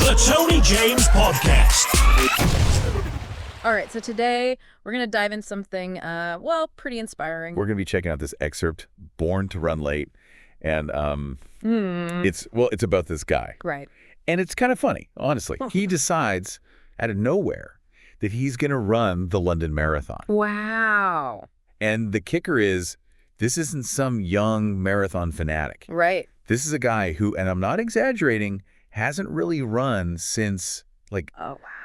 The Tony James Podcast. All right, so today we're going to dive in something, pretty inspiring. We're going to be checking out this excerpt, Born to Run Late. And it's about this guy. Right. And it's kind of funny, honestly. He decides out of nowhere that he's going to run the London Marathon. Wow. And the kicker is, this isn't some young marathon fanatic. Right. This is a guy who, and I'm not exaggerating, hasn't really run since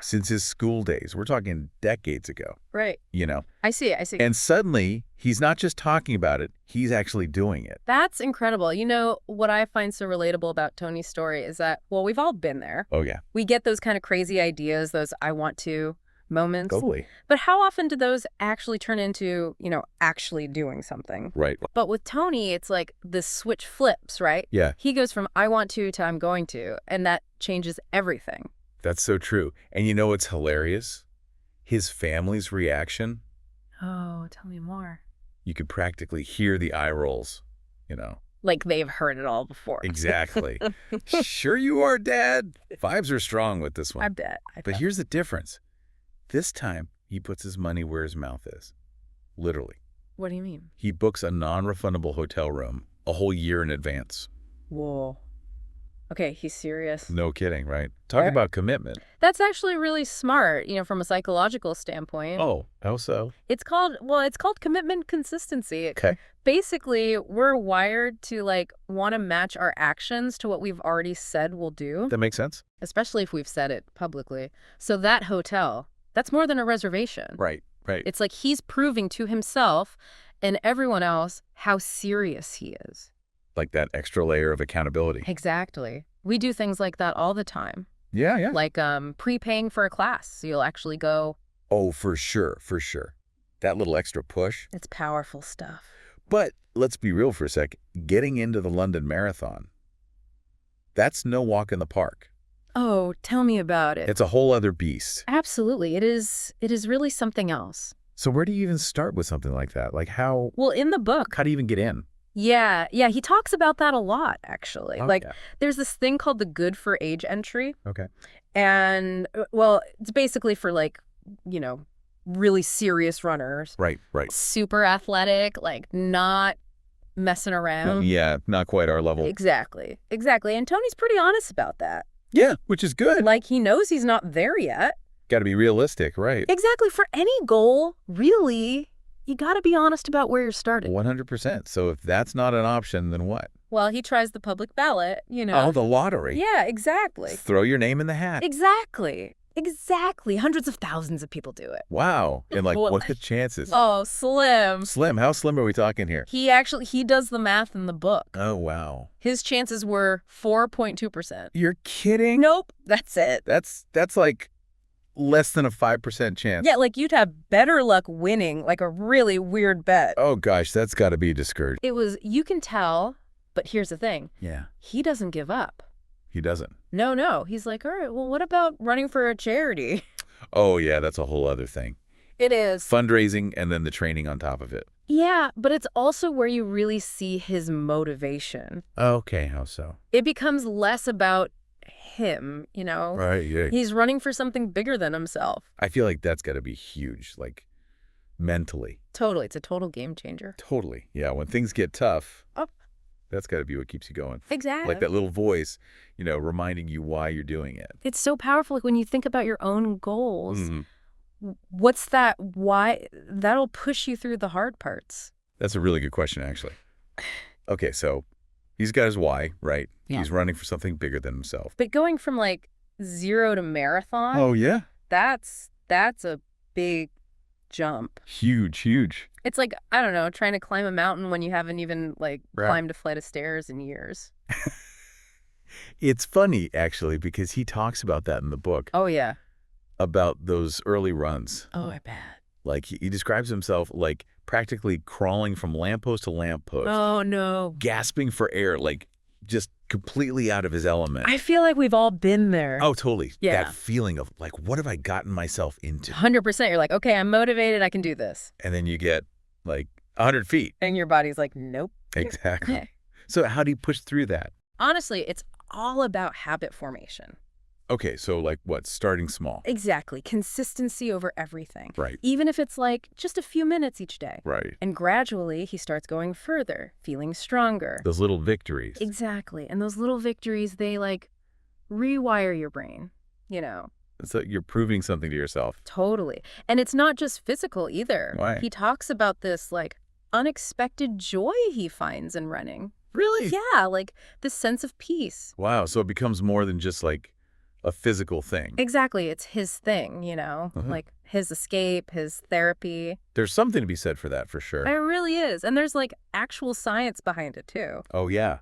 since his school days. We're talking decades ago. Right. You know? I see it. And suddenly, he's not just talking about it, he's actually doing it. That's incredible. You know, what I find so relatable about Tony's story is that, we've all been there. Oh, yeah. We get those kind of crazy ideas, those I want to moments. Totally. But how often do those actually turn into, actually doing something? Right. But with Tony, it's like the switch flips, right? Yeah. He goes from I want to I'm going to, and that changes everything. That's so true. And you know what's hilarious? His family's reaction. Oh, tell me more. You could practically hear the eye rolls, Like they've heard it all before. Exactly. Sure you are, Dad. Vibes are strong with this one. I bet. But here's the difference. This time, he puts his money where his mouth is. Literally. What do you mean? He books a non-refundable hotel room a whole year in advance. Whoa. Okay, he's serious. No kidding, right? Talk about commitment. That's actually really smart, from a psychological standpoint. Oh, how so? It's called commitment consistency. Okay. Basically, we're wired to want to match our actions to what we've already said we'll do. That makes sense. Especially if we've said it publicly. So that hotel, that's more than a reservation. Right. It's like he's proving to himself and everyone else how serious he is. Like that extra layer of accountability. Exactly. We do things like that all the time. Yeah. Like prepaying for a class, so you'll actually go. Oh, for sure. That little extra push. It's powerful stuff. But let's be real for a sec. Getting into the London Marathon, that's no walk in the park. Oh, tell me about it. It's a whole other beast. Absolutely. It is really something else. So where do you even start with something like that? Like how? Well, in the book. How do you even get in? Yeah. He talks about that a lot, actually. Oh, yeah. There's this thing called the good for age entry. Okay. And, it's basically for, really serious runners. Right. Super athletic, not messing around. Yeah, not quite our level. Exactly. And Tony's pretty honest about that. Yeah, which is good. He knows he's not there yet. Got to be realistic, right? Exactly. For any goal, really, you got to be honest about where you're starting. 100%. So if that's not an option, then what? Well, he tries the public ballot, Oh, the lottery. Yeah, exactly. Throw your name in the hat. Exactly. Hundreds of thousands of people do it. Wow. And what's the chances? Oh, slim. Slim. How slim are we talking here? He does the math in the book. Oh, wow. His chances were 4.2%. You're kidding? Nope. That's it. That's less than a 5% chance. Yeah, you'd have better luck winning, a really weird bet. Oh, gosh, that's got to be discouraging. You can tell, but here's the thing. Yeah. He doesn't give up. He doesn't. No. He's like, all right, well, what about running for a charity? Oh, yeah, that's a whole other thing. It is. Fundraising and then the training on top of it. Yeah, but it's also where you really see his motivation. Okay, how so? It becomes less about him, Right, yeah. He's running for something bigger than himself. I feel like that's got to be huge, mentally. Totally. It's a total game changer. Totally. Yeah, when things get tough, Oh. That's got to be what keeps you going. Exactly. Like that little voice, reminding you why you're doing it. It's so powerful. When you think about your own goals, Mm-hmm. What's that? Why? That'll push you through the hard parts. That's a really good question, actually. Okay, so he's got his why, right? Yeah. He's running for something bigger than himself. But going from 0 to marathon, Oh, yeah? that's a big jump. Huge. It's I don't know, trying to climb a mountain when you haven't even Right. climbed a flight of stairs in years. It's funny, actually, because he talks about that in the book, Oh, yeah. about those early runs. Oh, I bet. He describes himself practically crawling from lamppost to lamppost, Oh, no. gasping for air, just completely out of his element. I feel like we've all been there. Oh, totally. Yeah. That feeling of what have I gotten myself into? 100%. You're okay, I'm motivated. I can do this. And then you get 100 feet. And your body's nope. Exactly. So how do you push through that? Honestly, it's all about habit formation. Okay, so like what? Starting small. Exactly. Consistency over everything. Right. Even if it's like just a few minutes each day. Right. And gradually, he starts going further, feeling stronger. Those little victories. Exactly. And those little victories, they like rewire your brain, So you're proving something to yourself. Totally. And it's not just physical either. Why? He talks about this like unexpected joy he finds in running. Really? Yeah, like this sense of peace. Wow, so it becomes more than just like a physical thing. Exactly. It's his thing, like his escape, his therapy. There's something to be said for that, for sure. It really is. And there's like actual science behind it too. Oh, yeah.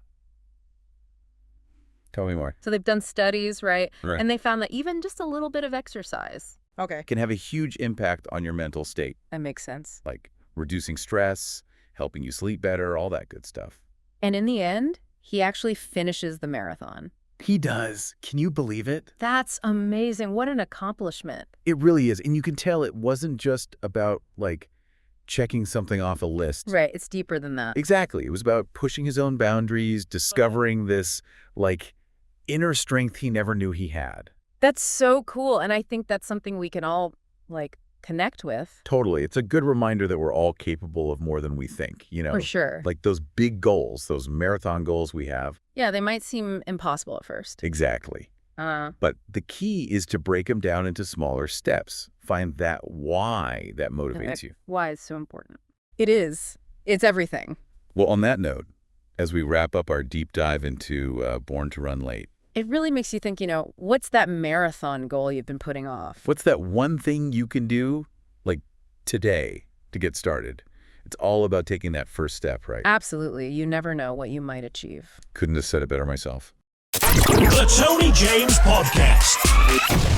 Tell me more. So they've done studies, right? Right. And they found that even just a little bit of exercise. Okay. Can have a huge impact on your mental state, That makes sense. like reducing stress, helping you sleep better, all that good stuff. And in the end, he actually finishes the marathon. He does. Can you believe it? That's amazing. What an accomplishment. It really is. And you can tell it wasn't just about, like, checking something off a list. Right. It's deeper than that. Exactly. It was about pushing his own boundaries, discovering this, like, inner strength he never knew he had. That's so cool. And I think that's something we can all, like, connect with. Totally. It's a good reminder that we're all capable of more than we think, For sure. Like those big goals, those marathon goals we have. Yeah, they might seem impossible at first. Exactly. But the key is to break them down into smaller steps. Find that why that motivates you. Why is so important. It is. It's everything. Well, on that note, as we wrap up our deep dive into Born to Run Late, It really makes you think, what's that marathon goal you've been putting off? what's that one thing you can do, like today, to get started? It's all about taking that first step, right? Absolutely. You never know what you might achieve. Couldn't have said it better myself. The Tony James Podcast.